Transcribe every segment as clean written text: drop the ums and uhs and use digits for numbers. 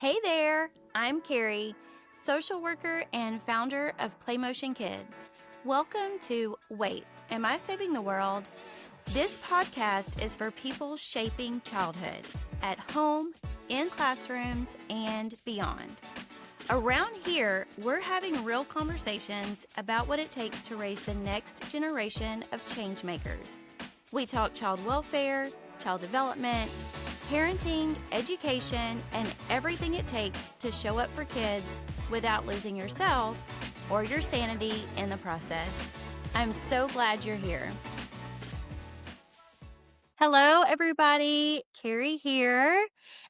Hey there, I'm Carrie, social worker and founder of PlayMotion Kids. Welcome to Wait, Am I Saving the World? This podcast is for people shaping childhood at home, in classrooms, and beyond. Around here, we're having real conversations about what it takes to raise the next generation of change makers. We talk child welfare, child development, parenting, education, and everything it takes to show up for kids without losing yourself or your sanity in the process. I'm so glad you're here. Hello, everybody. Carrie here.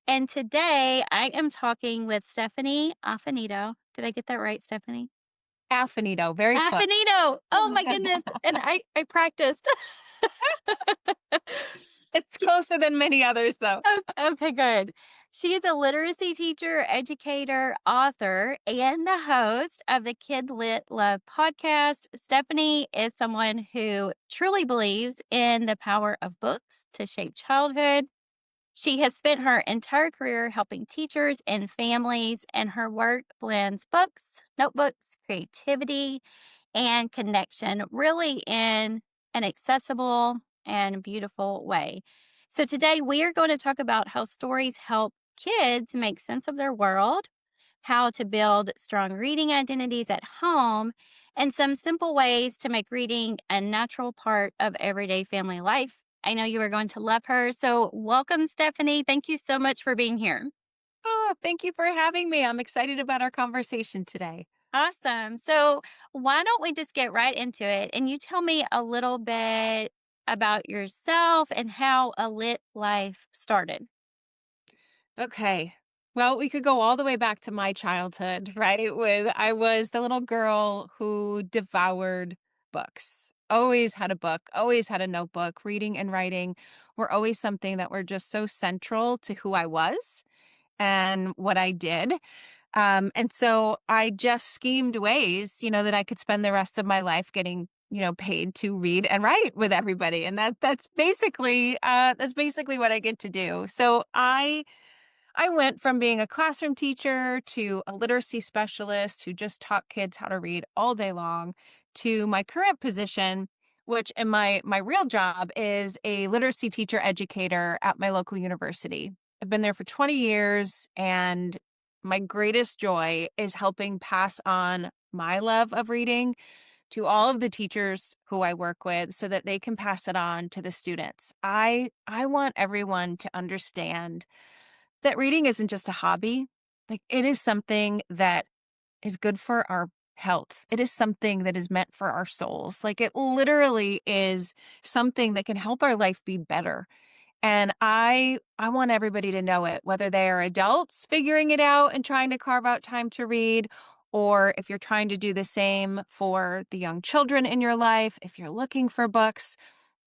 And today I am talking with Stephanie Affinito. Did I get that right, Stephanie? Affinito, very close. Affinito. Oh my goodness. And I practiced. It's closer than many others, though. Okay, good. She is a literacy teacher, educator, author, and the host of the KidLit Love podcast. Stephanie is someone who truly believes in the power of books to shape childhood. She has spent her entire career helping teachers and families, and her work blends books, notebooks, creativity, and connection really in an accessible and beautiful way. So, today we are going to talk about how stories help kids make sense of their world, how to build strong reading identities at home, and some simple ways to make reading a natural part of everyday family life. I know you are going to love her. So, welcome, Stephanie. Thank you so much for being here. Oh, thank you for having me. I'm excited about our conversation today. Awesome. So, why don't we just get right into it? And you tell me a little bit about yourself and how a lit life started. Okay. Well, we could go all the way back to my childhood, right? I was the little girl who devoured books. Always had a book, always had a notebook. Reading and writing were always something that were just so central to who I was and what I did. And so I just schemed ways, that I could spend the rest of my life getting, paid to read and write with everybody. And that's basically what I get to do. So I went from being a classroom teacher to a literacy specialist who just taught kids how to read all day long to my current position, which in my real job is a literacy teacher educator at my local university. I've been there for 20 years, and my greatest joy is helping pass on my love of reading to all of the teachers who I work with so that they can pass it on to the students. I want everyone to understand that reading isn't just a hobby. Like, it is something that is good for our health. It is something that is meant for our souls. Like, it literally is something that can help our life be better. And I want everybody to know it, whether they are adults figuring it out and trying to carve out time to read, or if you're trying to do the same for the young children in your life, if you're looking for books.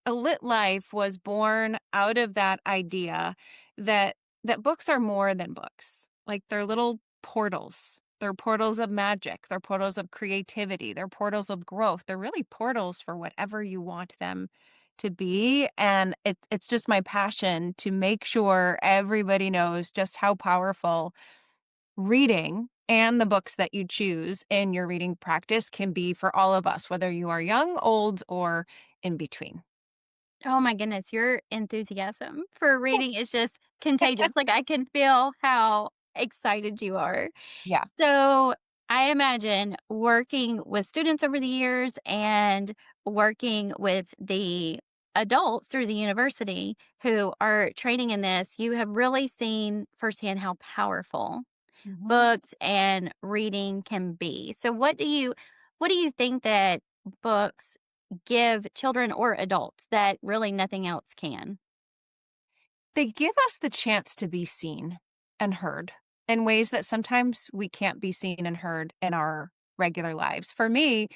A Lit Life was born out of that idea that books are more than books. Like, they're little portals. They're portals of magic. They're portals of creativity. They're portals of growth. They're really portals for whatever you want them to be. And it's just my passion to make sure everybody knows just how powerful reading and the books that you choose in your reading practice can be for all of us, whether you are young, old, or in between. Oh my goodness, your enthusiasm for reading is just contagious. Like, I can feel how excited you are. Yeah. So, I imagine working with students over the years and working with the adults through the university who are training in this, you have really seen firsthand how powerful Mhm. books and reading can be. So, what do you think that books give children or adults that really nothing else can? They give us the chance to be seen and heard in ways that sometimes we can't be seen and heard in our regular lives. For me,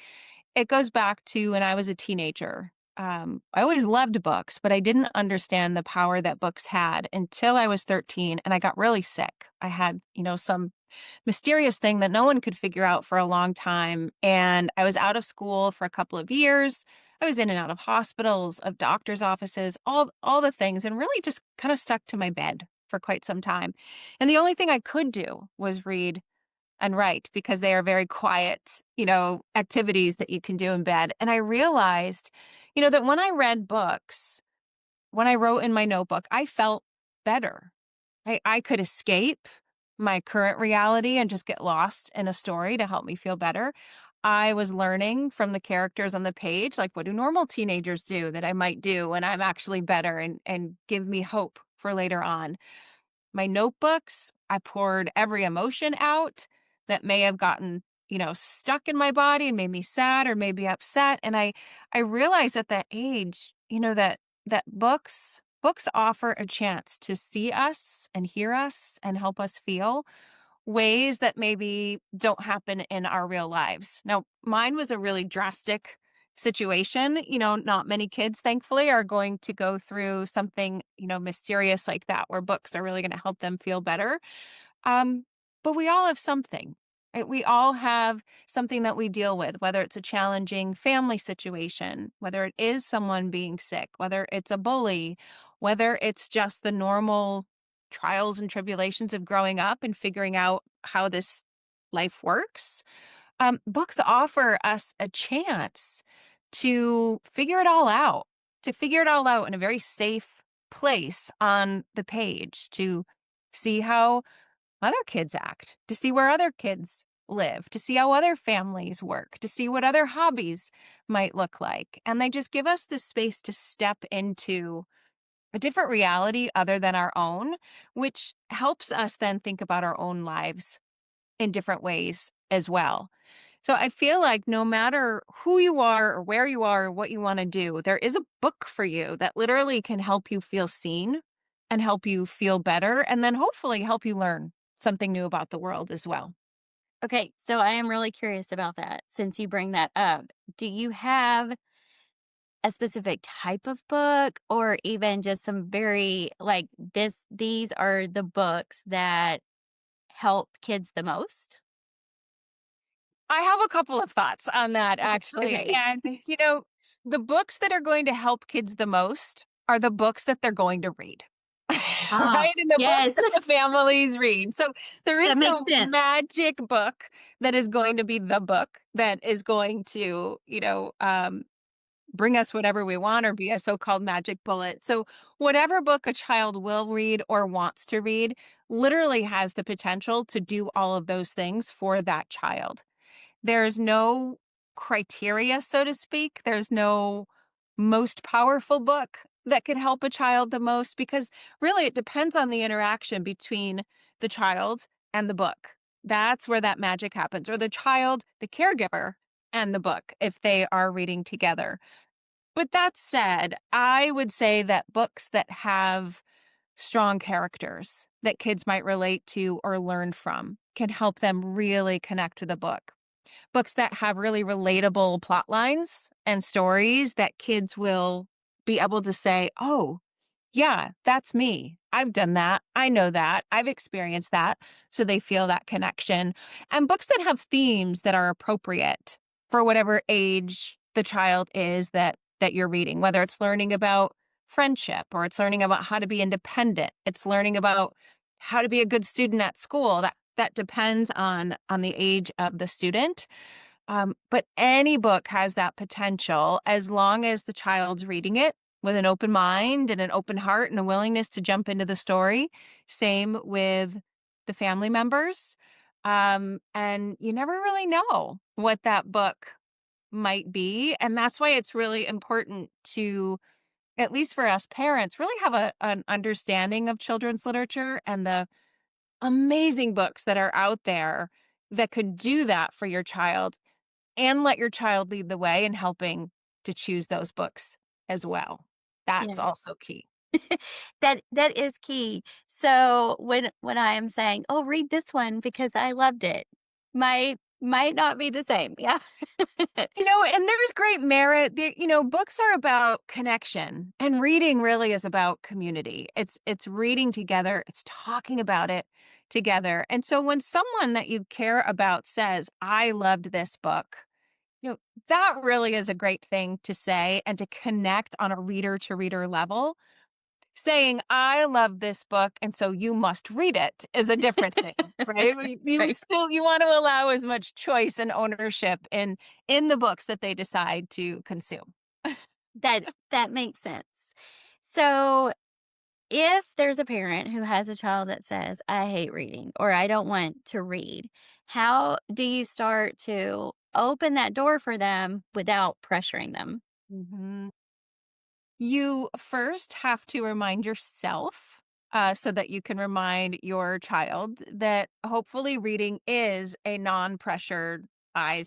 it goes back to when I was a teenager. I always loved books, but I didn't understand the power that books had until I was 13 and I got really sick. I had, some mysterious thing that no one could figure out for a long time. And I was out of school for a couple of years. I was in and out of hospitals, of doctors' offices, all the things, and really just kind of stuck to my bed for quite some time. And the only thing I could do was read and write because they are very quiet, activities that you can do in bed. And I realized, that when I read books, when I wrote in my notebook, I felt better. I could escape my current reality and just get lost in a story to help me feel better. I was learning from the characters on the page, like what do normal teenagers do that I might do when I'm actually better and give me hope for later on. My notebooks, I poured every emotion out that may have gotten, stuck in my body and made me sad or maybe upset. And I realized at that age, that books offer a chance to see us and hear us and help us feel ways that maybe don't happen in our real lives. Now, mine was a really drastic situation. Not many kids, thankfully, are going to go through something, mysterious like that, where books are really going to help them feel better. Um, but we all have something. Right? We all have something that we deal with, whether it's a challenging family situation, whether it is someone being sick, whether it's a bully, whether it's just the normal trials and tribulations of growing up and figuring out how this life works. Books offer us a chance to figure it all out, in a very safe place on the page, to see how other kids act, to see where other kids live, to see how other families work, to see what other hobbies might look like. And they just give us the space to step into a different reality other than our own, which helps us then think about our own lives in different ways as well. So I feel like no matter who you are or where you are or what you want to do, there is a book for you that literally can help you feel seen and help you feel better and then hopefully help you learn something new about the world as well. Okay, so I am really curious about that since you bring that up. Do you have a specific type of book or even just some very like these are the books that help kids the most? I have a couple of thoughts on that actually. Okay. And, the books that are going to help kids the most are the books that they're going to read. Ah, Right? And the books yes, that the families read. So there is that makes no sense. magic book that is going to be the book that is going to, bring us whatever we want or be a so-called magic bullet. So whatever book a child will read or wants to read literally has the potential to do all of those things for that child. There's no criteria, so to speak. There's no most powerful book that could help a child the most because really it depends on the interaction between the child and the book. That's where that magic happens, or the child, the caregiver, and the book if they are reading together. But that said, I would say that books that have strong characters that kids might relate to or learn from can help them really connect to the book. Books that have really relatable plot lines and stories that kids will be able to say, "Oh, yeah, that's me. I've done that. I know that. I've experienced that." So they feel that connection. And books that have themes that are appropriate for whatever age the child is that you're reading, whether it's learning about friendship or it's learning about how to be independent, it's learning about how to be a good student at school. That depends on the age of the student. But any book has that potential as long as the child's reading it with an open mind and an open heart and a willingness to jump into the story. Same with the family members. And you never really know what that book might be. And that's why it's really important to, at least for us parents, really have an understanding of children's literature and the amazing books that are out there that could do that for your child and let your child lead the way in helping to choose those books as well. That's Yeah. also key. That is key. So when I am saying, "Oh, read this one because I loved it," might not be the same. Yeah. And there's great merit. Books are about connection and reading really is about community. It's reading together, it's talking about it together. And so when someone that you care about says, "I loved this book," you know, that really is a great thing to say and to connect on a reader to reader level. Saying, "I love this book, and so you must read it," is a different thing, right? You Right. still you want to allow as much choice and ownership in the books that they decide to consume. That makes sense. So, if there's a parent who has a child that says, "I hate reading," or "I don't want to read," how do you start to open that door for them without pressuring them? Mhm. You first have to remind yourself, so that you can remind your child that hopefully reading is a non-pressured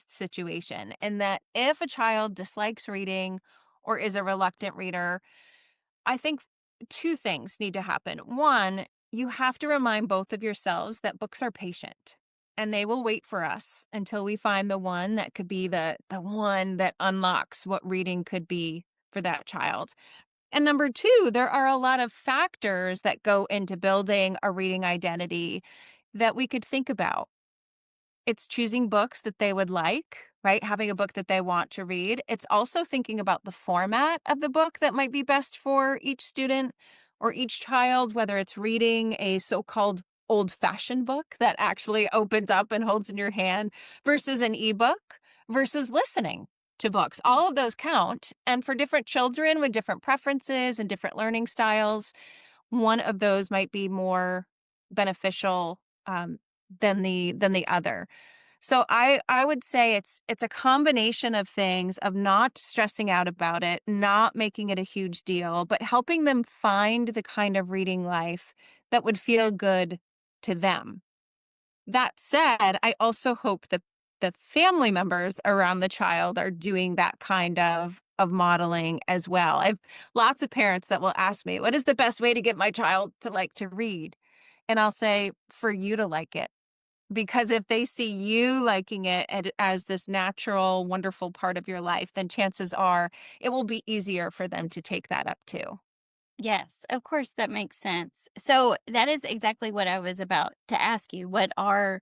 situation, and that if a child dislikes reading or is a reluctant reader, I think two things need to happen. One, you have to remind both of yourselves that books are patient and they will wait for us until we find the one that could be the one that unlocks what reading could be for that child. And number two, there are a lot of factors that go into building a reading identity that we could think about. It's choosing books that they would like, right? Having a book that they want to read. It's also thinking about the format of the book that might be best for each student or each child, whether it's reading a so called old fashioned book that actually opens up and holds in your hand versus an ebook versus listening to books. All of those count. And for different children with different preferences and different learning styles, one of those might be more beneficial than the other. So I would say it's a combination of things of not stressing out about it, not making it a huge deal, but helping them find the kind of reading life that would feel good to them. That said, I also hope that the family members around the child are doing that kind of modeling as well. I've lots of parents that will ask me, "What is the best way to get my child to like to read?" And I'll say, "For you to like it." Because if they see you liking it as this natural, wonderful part of your life, then chances are it will be easier for them to take that up too. Yes, of course, that makes sense. So, that is exactly what I was about to ask you. What are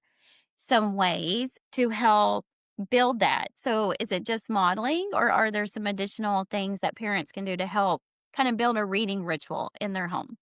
some ways to help build that? So, is it just modeling, or are there some additional things that parents can do to help kind of build a reading ritual in their home?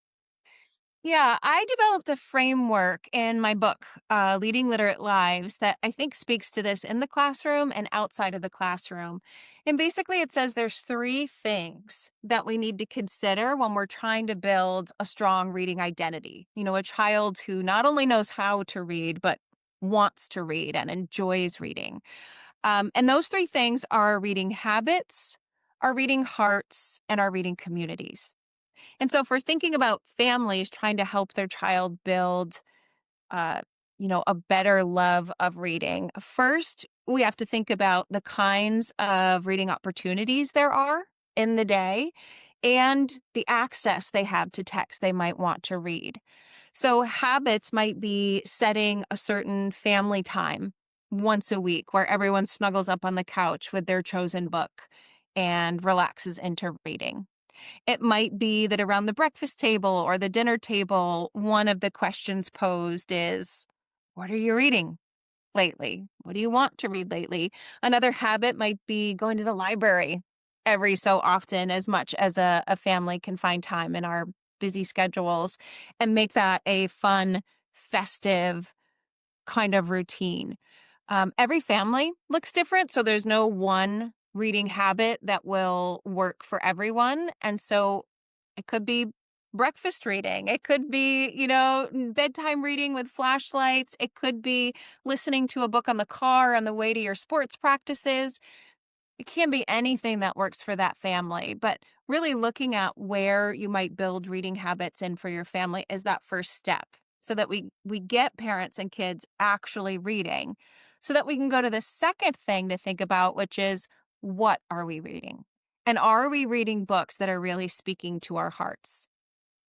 Yeah, I developed a framework in my book, Leading Literate Lives, that I think speaks to this in the classroom and outside of the classroom. And basically, it says there's three things that we need to consider when we're trying to build a strong reading identity. You know, a child who not only knows how to read, but wants to read and enjoys reading. And those three things are reading habits, our reading hearts, and our reading communities. And so if we're thinking about families trying to help their child build, uh, a better love of reading, first, we have to think about the kinds of reading opportunities there are in the day and the access they have to text they might want to read. So habits might be setting a certain family time once a week where everyone snuggles up on the couch with their chosen book and relaxes into reading. It might be that around the breakfast table or the dinner table, one of the questions posed is, "What are you reading lately? What do you want to read lately?" Another habit might be going to the library every so often, as much as a family can find time in our busy schedules, and make that a fun, festive kind of routine. Every family looks different, so there's no one reading habit that will work for everyone. And so it could be breakfast reading. It could be, bedtime reading with flashlights. It could be listening to a book on the car on the way to your sports practices. It can be anything that works for that family, but really looking at where you might build reading habits in for your family is that first step so that we get parents and kids actually reading so that we can go to the second thing to think about, which is what are we reading? And are we reading books that are really speaking to our hearts?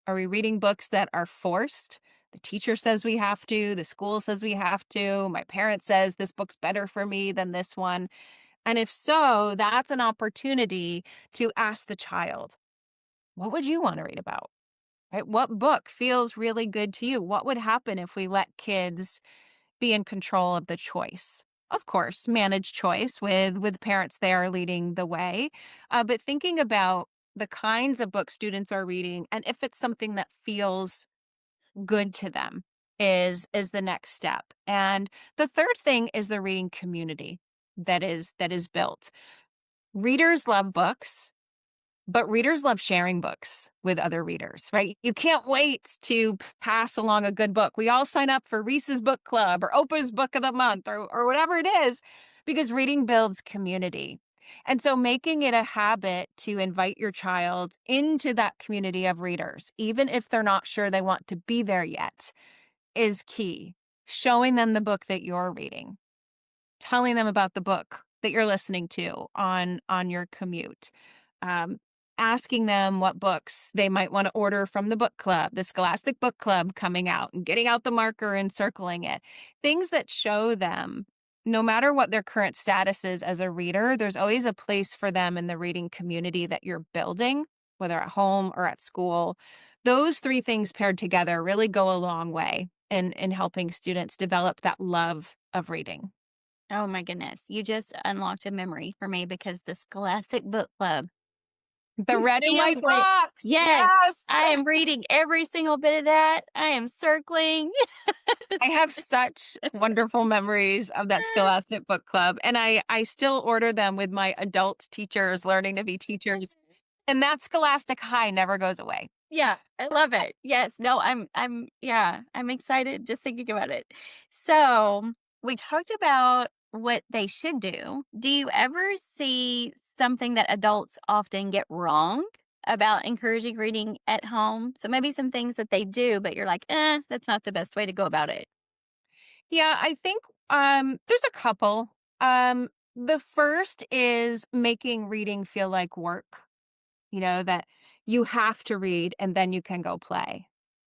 Are we reading books that are forced? The teacher says we have to, the school says we have to, my parent says this book's better for me than this one. And if so, that's an opportunity to ask the child, what would you want to read about? Right? What book feels really good to you? What would happen if we let kids be in control of the choice? Of course, manage choice with parents there leading the way, but thinking about the kinds of books students are reading, and if it's something that feels good to them is the next step. And the third thing is the reading community that is built. Readers love books, but readers love sharing books with other readers, right? You can't wait to pass along a good book. We all sign up for Reese's Book Club or Oprah's Book of the Month or whatever it is, because reading builds community. And so making it a habit to invite your child into that community of readers, even if they're not sure they want to be there yet, is key. Showing them the book that you're reading, telling them about the book that you're listening to on your commute, um, asking them what books they might want to order from the book club, the Scholastic Book Club coming out, and getting out the marker and circling it. Things that show them, no matter what their current status is as a reader, there's always a place for them in the reading community that you're building, whether at home or at school. Those three things paired together really go a long way in helping students develop that love of reading. Oh my goodness. You just unlocked a memory for me because the Scholastic Book Club. The red and white Can't wait. box. Yes. Yes. I am reading every single bit of that. I am circling. I have such wonderful memories of that Scholastic Book Club, and I still order them with my adult teachers learning to be teachers, and that Scholastic high never goes away. Yeah, I love it. Yes. No, I'm excited just thinking about it. So, we talked about what they should do. Do you ever see something that adults often get wrong about encouraging reading at home? So maybe some things that they do, but you're like, that's not the best way to go about it. Yeah, I think there's a couple. The first is making reading feel like work, that you have to read and then you can go play.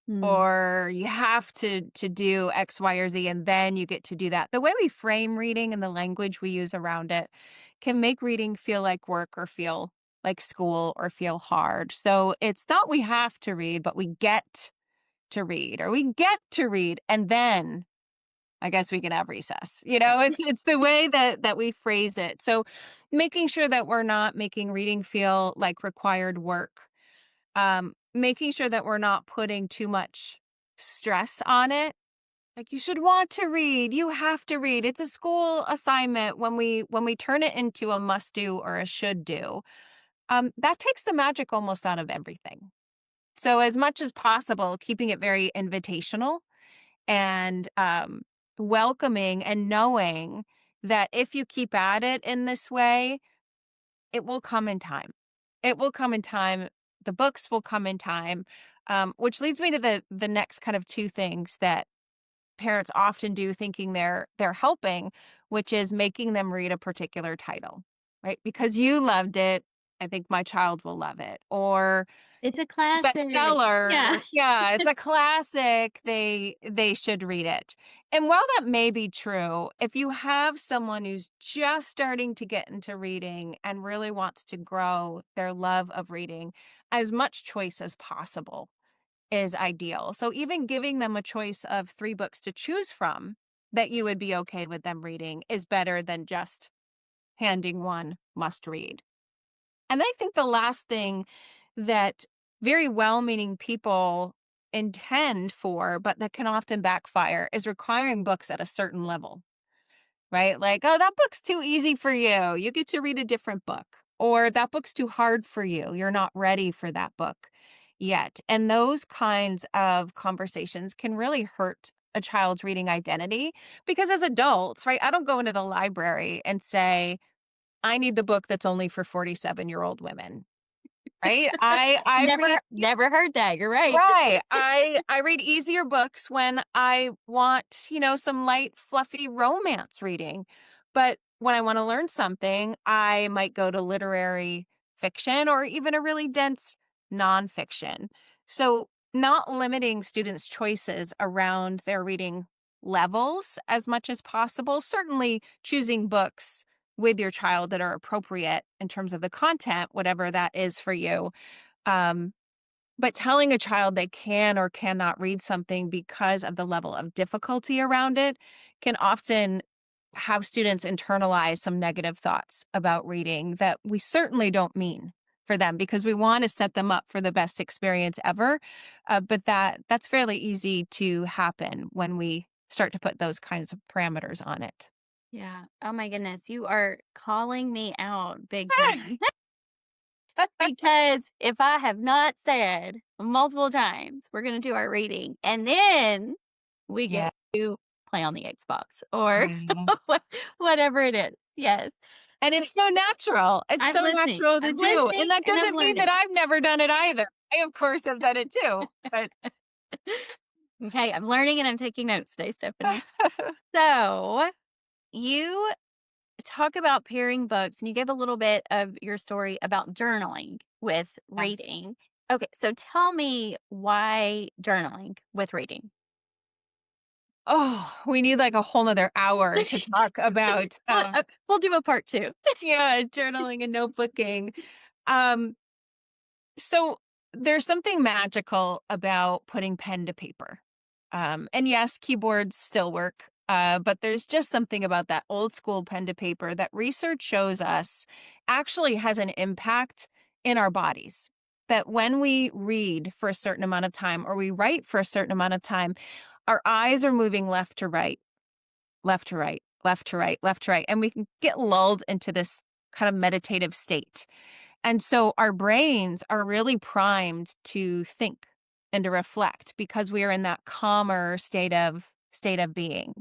Hmm. Or you have to do X, Y, or Z, and then you get to do that. The way we frame reading and the language we use around it can make reading feel like work or feel like school or feel hard. So it's not we have to read, but we get to read, or we get to read, and then I guess we can have recess. It's the way that we phrase it. So making sure that we're not making reading feel like required work, making sure that we're not putting too much stress on it. Like, you should want to read, you have to read. It's a school assignment. When we turn it into a must do or a should do, that takes the magic almost out of everything. So as much as possible, keeping it very invitational and welcoming, and knowing that if you keep at it in this way, it will come in time. It will come in time. The books will come in time, which leads me to the next kind of two things that parents often do, thinking they're helping, which is making them read a particular title, right? Because you loved it, I think my child will love it. Or It's a classic. Yeah. bestseller, yeah, it's a classic, they should read it. And while that may be true, if you have someone who's just starting to get into reading and really wants to grow their love of reading, as much choice as possible is ideal. So even giving them a choice of 3 books to choose from that you would be okay with them reading is better than just handing one must read. And I think the last thing that very well-meaning people intend for, but that can often backfire, is requiring books at a certain level, right? Like, "Oh, that book's too easy for you. You get to read a different book." Or, "That book's too hard for you. You're not ready for that book yet." And those kinds of conversations can really hurt a child's reading identity, because as adults, right, I don't go into the library and say, "I need the book that's only for 47-year-old women." Right? I read. Never heard that. You're right. Right. I read easier books when I want, some light, fluffy romance reading. But when I want to learn something, I might go to literary fiction or even a really dense nonfiction. So not limiting students' choices around their reading levels as much as possible. Certainly choosing books with your child that are appropriate in terms of the content, whatever that is for you. Um, but telling a child they can or cannot read something because of the level of difficulty around it can often have students internalize some negative thoughts about reading that we certainly don't mean for them because we want to set them up for the best experience ever. But that's fairly easy to happen when we start to put those kinds of parameters on it. Yeah. Oh my goodness. You are calling me out big time. Because if I have not said multiple times, we're going to do our reading, and then we Yeah. get to play on the Xbox or Yes. whatever it is. Yes. And it's so natural. It's I'm so listening. natural to I'm do. listening And that and I'm doesn't mean that learning. I've never done it either. I, of course, have done it too. But Okay. I'm learning and I'm taking notes today, Stephanie. So you talk about pairing books and you give a little bit of your story about journaling with yes. reading. Okay. So tell me why journaling with reading. Oh, we need like a whole nother hour to talk about We'll do a part 2. yeah, journaling and notebooking. Um, so there's something magical about putting pen to paper. And yes, keyboards still work. But there's just something about that old school pen to paper that research shows us actually has an impact in our bodies. That when we read for a certain amount of time or we write for a certain amount of time, our eyes are moving left to right, left to right, left to right, left to right. And we can get lulled into this kind of meditative state. And so our brains are really primed to think and to reflect because we are in that calmer state of being.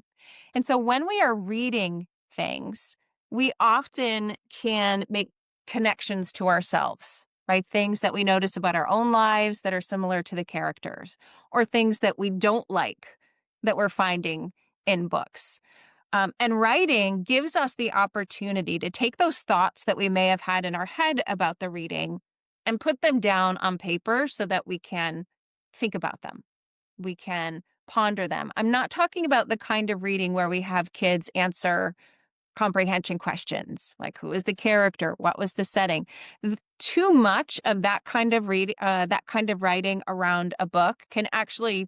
And so when we are reading things, we often can make connections to ourselves, right? Things that we notice about our own lives that are similar to the characters, or things that we don't like that we're finding in books. And writing gives us the opportunity to take those thoughts that we may have had in our head about the reading and put them down on paper so that we can think about them. We can ponder them. I'm not talking about the kind of reading where we have kids answer comprehension questions like who is the character, what was the setting. Too much of that kind of that kind of writing around a book can actually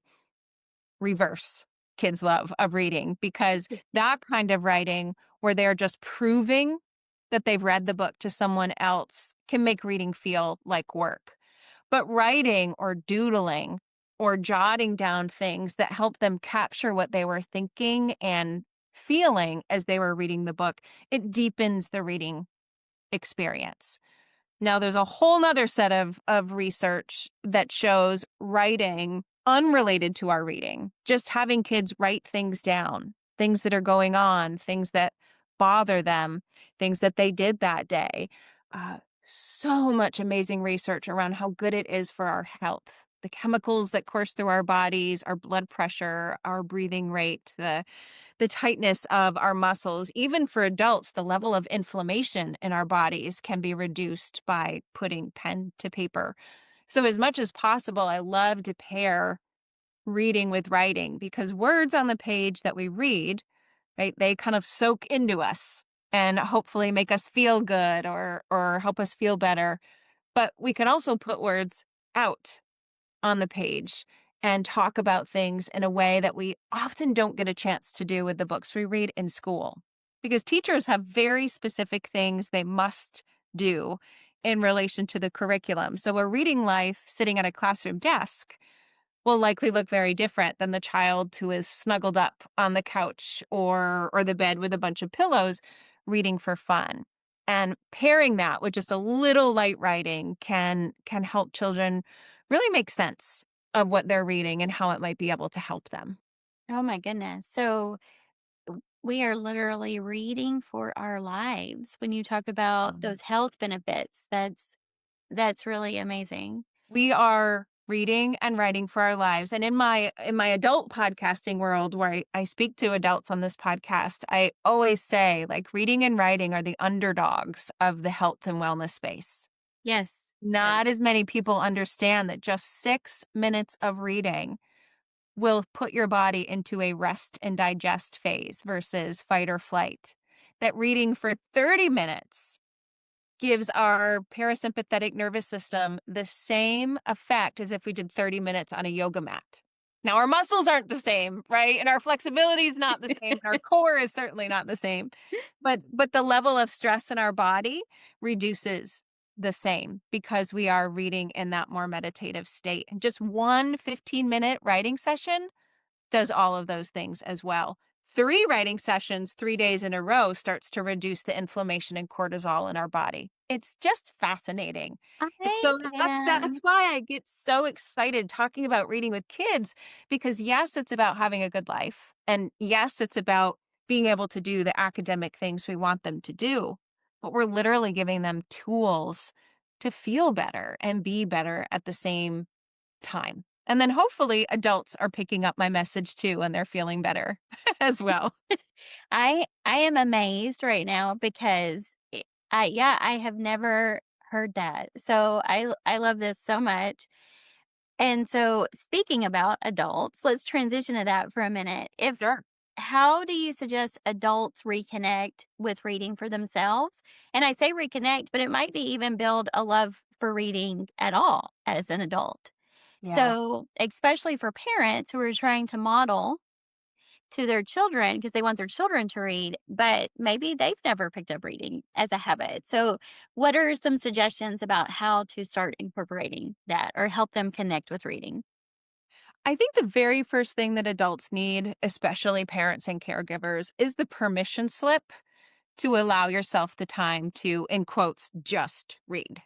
reverse kids' love of reading because that kind of writing where they're just proving that they've read the book to someone else can make reading feel like work. But writing or doodling or jotting down things that help them capture what they were thinking and feeling as they were reading the book, it deepens the reading experience. Now, there's a whole nother set of research that shows writing unrelated to our reading, just having kids write things down, things that are going on, things that bother them, things that they did that day. So much amazing research around how good it is for our health. The chemicals that course through our bodies, our blood pressure, our breathing rate, the tightness of our muscles. Even for adults, the level of inflammation in our bodies can be reduced by putting pen to paper. So, as much as possible, I love to pair reading with writing because words on the page that we read, right, they kind of soak into us and hopefully make us feel good or help us feel better. But we can also put words out on the page and talk about things in a way that we often don't get a chance to do with the books we read in school. Because teachers have very specific things they must do in relation to the curriculum. So a reading life sitting at a classroom desk will likely look very different than the child who is snuggled up on the couch or the bed with a bunch of pillows reading for fun. And pairing that with just a little light writing can help children really make sense of what they're reading and how it might be able to help them. Oh my goodness. So we are literally reading for our lives when you talk about Um, those health benefits. That's really amazing. We are reading and writing for our lives. And in my adult podcasting world where I speak to adults on this podcast, I always say like reading and writing are the underdogs of the health and wellness space. Yes. Yes. Not as many people understand that just 6 minutes of reading will put your body into a rest and digest phase versus fight or flight. That reading for 30 minutes gives our parasympathetic nervous system the same effect as if we did 30 minutes on a yoga mat. Now, our muscles aren't the same, right? And our flexibility is not the same. And our core is certainly not the same. But the level of stress in our body reduces the same because we are reading in that more meditative state. And just one 15-minute writing session does all of those things as well. 3 writing sessions 3 days in a row starts to reduce the inflammation and cortisol in our body. It's just fascinating. It's I so that's am why I get so excited talking about reading with kids because yes, it's about having a good life. And yes, it's about being able to do the academic things we want them to do. But we're literally giving them tools to feel better and be better at the same time. And then hopefully adults are picking up my message too and they're feeling better as well. I am amazed right now because I have never heard that. So I love this so much. And so speaking about adults, let's transition to that for a minute. If Sure. How do you suggest adults reconnect with reading for themselves? And I say reconnect, but it might be even build a love for reading at all as an adult. Yeah. So, especially for parents who are trying to model to their children because they want their children to read, but maybe they've never picked up reading as a habit. So, what are some suggestions about how to start incorporating that or help them connect with reading? I think the very first thing that adults need, especially parents and caregivers, is the permission slip to allow yourself the time to, in quotes, just read,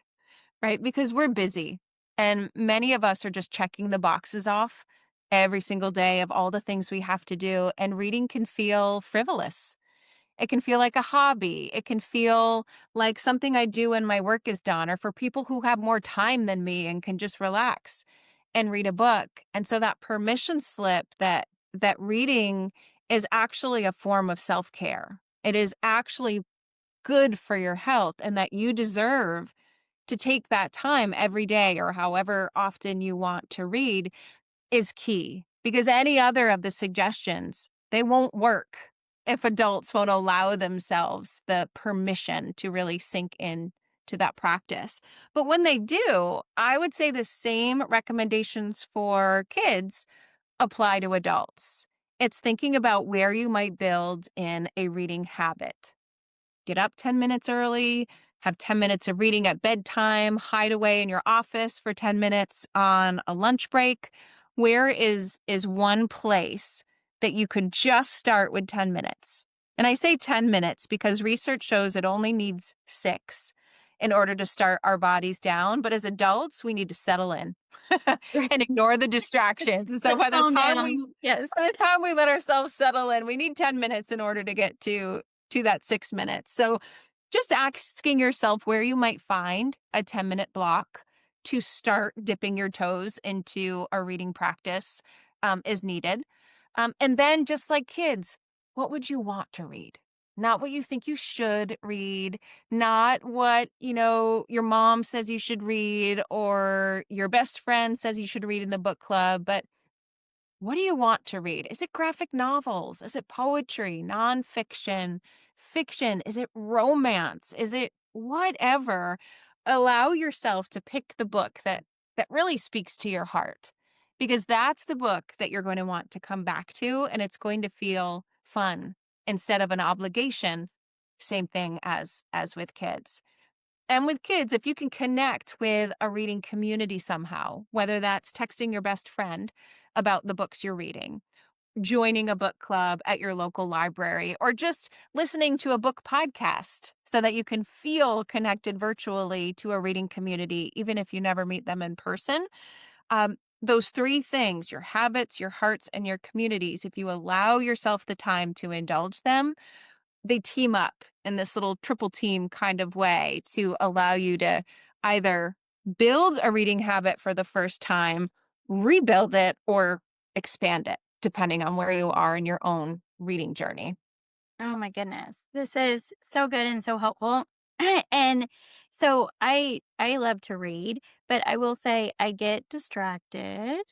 right? Because we're busy and many of us are just checking the boxes off every single day of all the things we have to do. And reading can feel frivolous. It can feel like a hobby. It can feel like something I do when my work is done, or for people who have more time than me and can just relax and read a book. And so that permission slip that reading is actually a form of self-care. It is actually good for your health and that you deserve to take that time every day or however often you want to read is key because any other of the suggestions, they won't work if adults won't allow themselves the permission to really sink in to that practice. But when they do, I would say the same recommendations for kids apply to adults. It's thinking about where you might build in a reading habit. Get up 10 minutes early, have 10 minutes of reading at bedtime, hide away in your office for 10 minutes on a lunch break. Where is one place that you could just start with 10 minutes? And I say 10 minutes because research shows it only needs 6 in order to start our bodies down, but as adults, we need to settle in and ignore the distractions. And so Let's calm down. Yes. by the time we let ourselves settle in, we need 10 minutes in order to get to that 6 minutes. So just asking yourself where you might find a 10-minute block to start dipping your toes into a reading practice is needed. And then, just like kids, what would you want to read? Not what you think you should read, not what, your mom says you should read or your best friend says you should read in the book club, but what do you want to read? Is it graphic novels? Is it poetry, nonfiction, fiction? Is it romance? Is it whatever? Allow yourself to pick the book that really speaks to your heart because that's the book that you're going to want to come back to and it's going to feel fun instead of an obligation. Same thing as with kids. And with kids, if you can connect with a reading community somehow, whether that's texting your best friend about the books you're reading, joining a book club at your local library, or just listening to a book podcast so that you can feel connected virtually to a reading community, even if you never meet them in person. Those 3 things, your habits, your hearts, and your communities, if you allow yourself the time to indulge them, they team up in this little triple team kind of way to allow you to either build a reading habit for the first time, rebuild it, or expand it, depending on where you are in your own reading journey. Oh my goodness. This is so good and so helpful. And so I love to read, but I will say I get distracted.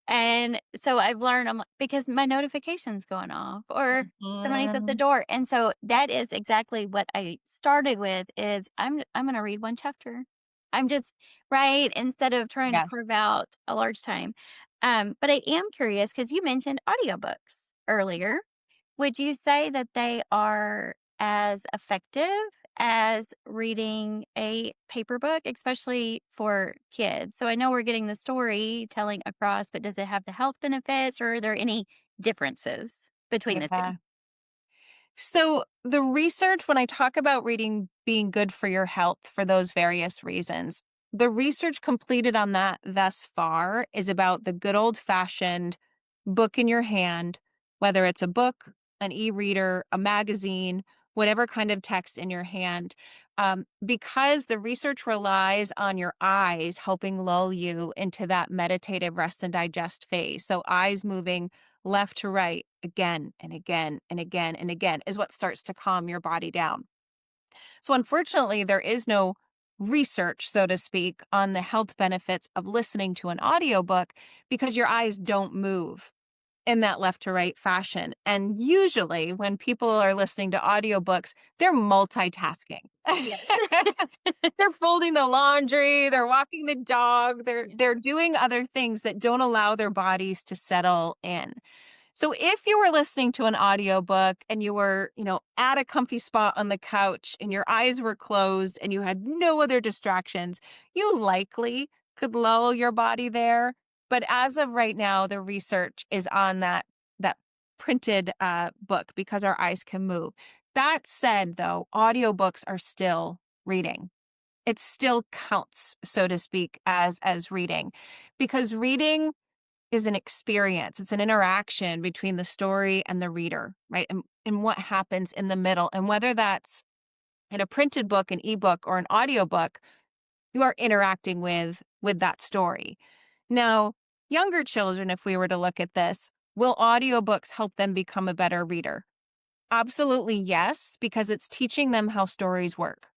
And so I've learned because my notifications going off or somebody's at the Mhm. door. And so that is exactly what I started with is I'm going to read one chapter. I'm just right instead of trying to Yes. carve out a large time. But I am curious cuz you mentioned audiobooks earlier. Would you say that they are as effective as reading a paper book, especially for kids? So I know we're getting the storytelling across, but does it have the health benefits or are there any differences between the two? Yeah. So, the research, when I talk about reading being good for your health for those various reasons, the research completed on that thus far is about the good old fashioned book in your hand, whether it's a book, an e reader, a magazine, whatever kind of text in your hand. Because the research relies on your eyes helping lull you into that meditative rest and digest phase. So, eyes moving left to right again and again and again and again is what starts to calm your body down. So, unfortunately, there is no research, so to speak, on the health benefits of listening to an audiobook because your eyes don't move in that left to right fashion. And usually, when people are listening to audiobooks, they're multitasking. Yes. They're folding the laundry, they're walking the dog, they're Yeah. they're doing other things that don't allow their bodies to settle in. So if you were listening to an audiobook and you were, at a comfy spot on the couch and your eyes were closed and you had no other distractions, you likely could lull your body there. But as of right now, the research is on that printed book because our eyes can move. That said, though, audiobooks are still reading. It still counts, so to speak, as reading, because reading is an experience. It's an interaction between the story and the reader, right? And what happens in the middle. And whether that's in a printed book, an ebook, or an audiobook, you are interacting with that story. Now, younger children, if we were to look at this, will audiobooks help them become a better reader? Absolutely yes, because it's teaching them how stories work.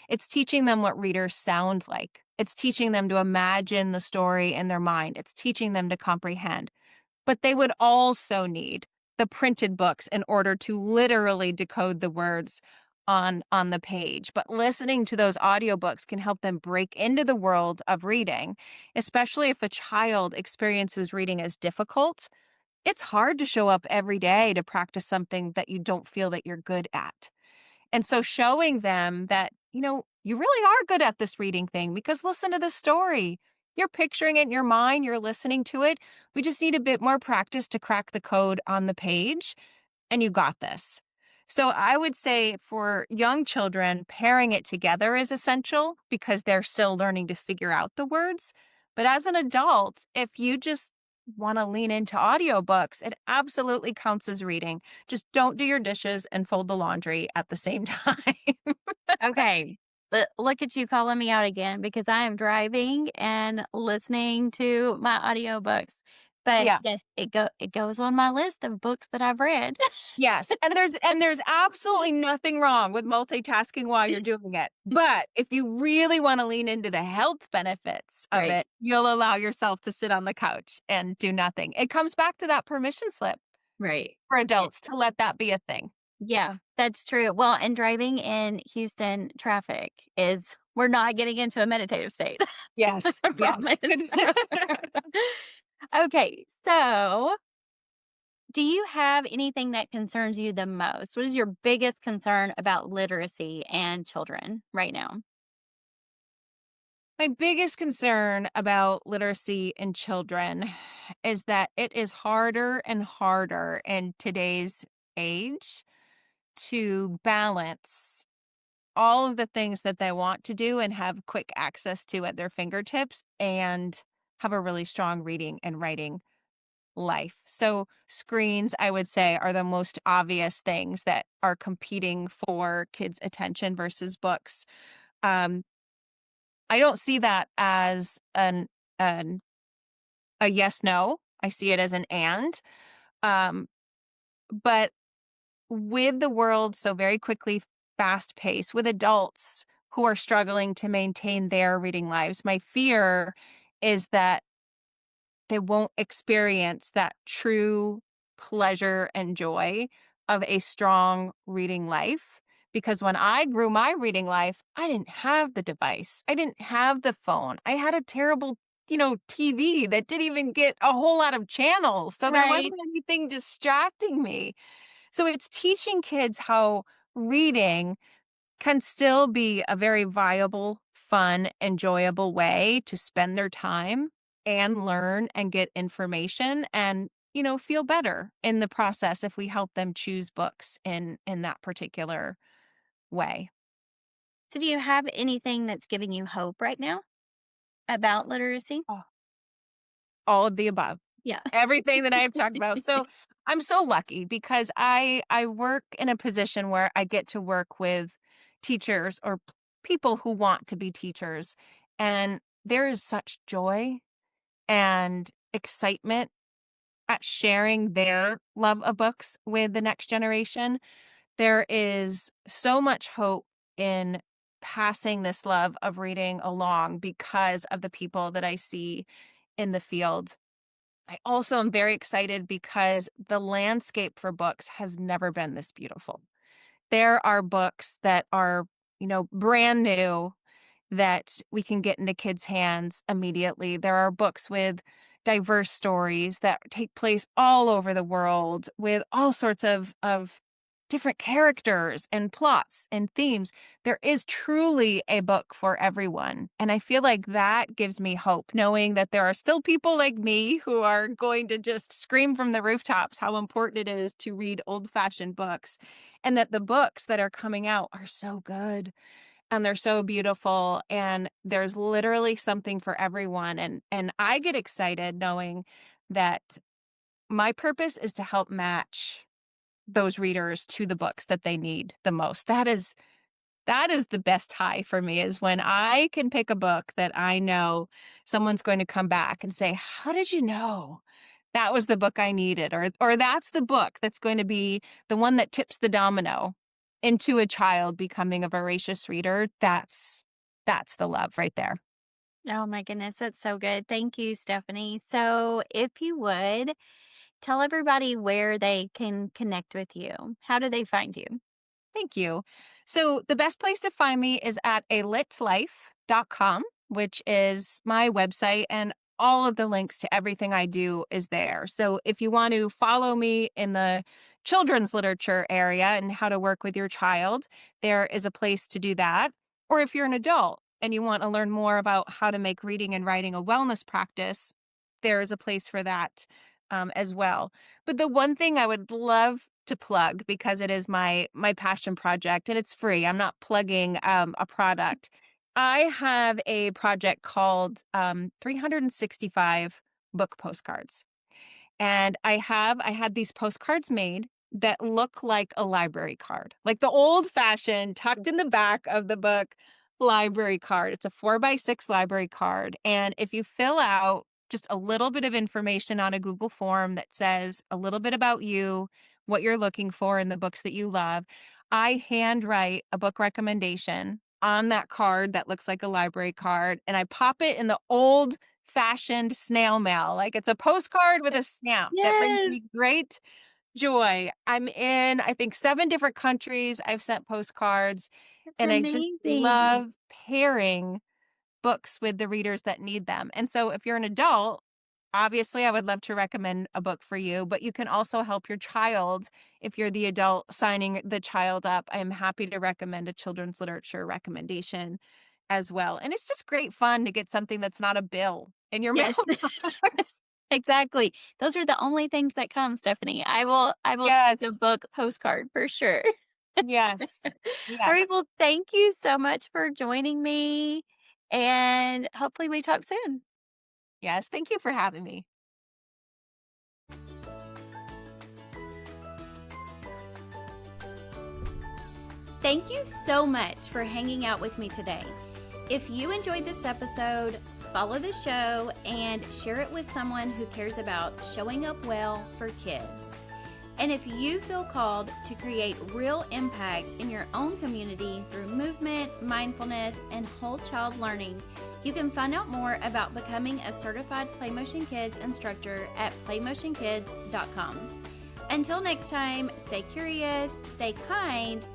It's teaching them what readers sound like. It's teaching them to imagine the story in their mind. It's teaching them to comprehend. But they would also need the printed books in order to literally decode the words on the page. But listening to those audiobooks can help them break into the world of reading, especially if a child experiences reading as difficult. It's hard to show up every day to practice something that you don't feel that you're good at. And so showing them that, you really are good at this reading thing because listen to the story. You're picturing it in your mind, you're listening to it. We just need a bit more practice to crack the code on the page, and you got this. So I would say for young children, pairing it together is essential because they're still learning to figure out the words. But as an adult, if you just want to lean into audiobooks, it absolutely counts as reading. Just don't do your dishes and fold the laundry at the same time. Okay. Look at you calling me out again because I am driving and listening to my audiobooks. But Yeah. yes, it goes on my list of books that I've read. Yes, and there's absolutely nothing wrong with multitasking while you're doing it. But if you really wanna lean into the health benefits of Right. it, you'll allow yourself to sit on the couch and do nothing. It comes back to that permission slip Right. for Yeah. adults to let that be a thing. Yeah, that's true. Well, and driving in Houston traffic is we're not getting into a meditative state. Yes, I yes. promise. Good. Okay, so do you have anything that concerns you the most? What is your biggest concern about literacy and children right now? My biggest concern about literacy in children is that it is harder and harder in today's age to balance all of the things that they want to do and have quick access to at their fingertips and have a really strong reading and writing life. So, screens, I would say, are the most obvious things that are competing for kids' attention versus books. Um, I don't see that as an a yes no. I see it as an and. Um, but with the world so very quickly fast paced, with adults who are struggling to maintain their reading lives, my fear is that they won't experience that true pleasure and joy of a strong reading life. Because when I grew my reading life, I didn't have the device. I didn't have the phone. I had a terrible, TV that didn't even get a whole lot of channels. So there Right. wasn't anything distracting me. So it's teaching kids how reading can still be a very viable, fun, enjoyable way to spend their time and learn and get information and, feel better in the process if we help them choose books in that particular way. So, do you have anything that's giving you hope right now about literacy? Oh. All of the above. Yeah. Everything that I've talked about. So I'm so lucky because I work in a position where I get to work with teachers or people who want to be teachers. And there is such joy and excitement at sharing their love of books with the next generation. There is so much hope in passing this love of reading along because of the people that I see in the field. I also am very excited because the landscape for books has never been this beautiful. There are books that are, brand new that we can get into kids' hands immediately. There are books with diverse stories that take place all over the world with all sorts of different characters and plots and themes. There is truly a book for everyone. And I feel like that gives me hope, knowing that there are still people like me who are going to just scream from the rooftops how important it is to read old fashioned books, and that the books that are coming out are so good and they're so beautiful, and there's literally something for everyone. And I get excited knowing that my purpose is to help match those readers to the books that they need the most. That is the best high for me, is when I can pick a book that I know someone's going to come back and say, "How did you know that was the book I needed?" Or "That's the book that's going to be the one that tips the domino into a child becoming a voracious reader." That's the love right there. Oh my goodness, that's so good. Thank you, Stephanie. So, if you would tell everybody where they can connect with you, how do they find you? Thank you. So the best place to find me is at alitlife.com, which is my website, and all of the links to everything I do is there. So if you want to follow me in the children's literature area and how to work with your child, there is a place to do that. Or if you're an adult and you want to learn more about how to make reading and writing a wellness practice, there is a place for that as well. But the one thing I would love to plug, because it is my passion project and it's free. I'm not plugging a product. I have a project called 365 book postcards. And I had these postcards made that look like a library card, like the old fashioned tucked in the back of the book library card. It's a 4x6 library card. And if you fill out just a little bit of information on a Google form that says a little bit about you, what you're looking for in the books that you love, I handwrite a book recommendation on that card that looks like a library card, and I pop it in the old fashioned snail mail. Like, it's a postcard with a stamp that brings Yes, me great joy. I'm in, I think, 7 different countries. I've sent postcards, that's and I just amazing. love pairing books with the readers that need them. And so if you're an adult, obviously I would love to recommend a book for you, but you can also help your child. If you're the adult signing the child up, I'm happy to recommend a children's literature recommendation as well. And it's just great fun to get something that's not a bill in your Yes. mailbox. Exactly. Those are the only things that come, Stephanie. I will take the Yes. book postcard for sure. Yes. All right, Yes. well, thank you so much for joining me, and hopefully we talk soon. Yes. Thank you for having me. Thank you so much for hanging out with me today. If you enjoyed this episode, follow the show and share it with someone who cares about showing up well for kids. And if you feel called to create real impact in your own community through movement, mindfulness, and whole child learning, you can find out more about becoming a certified PlayMotion Kids instructor at playmotionkids.com. Until next time, stay curious, stay kind,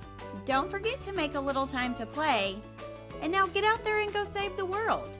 don't forget to make a little time to play, and now get out there and go save the world.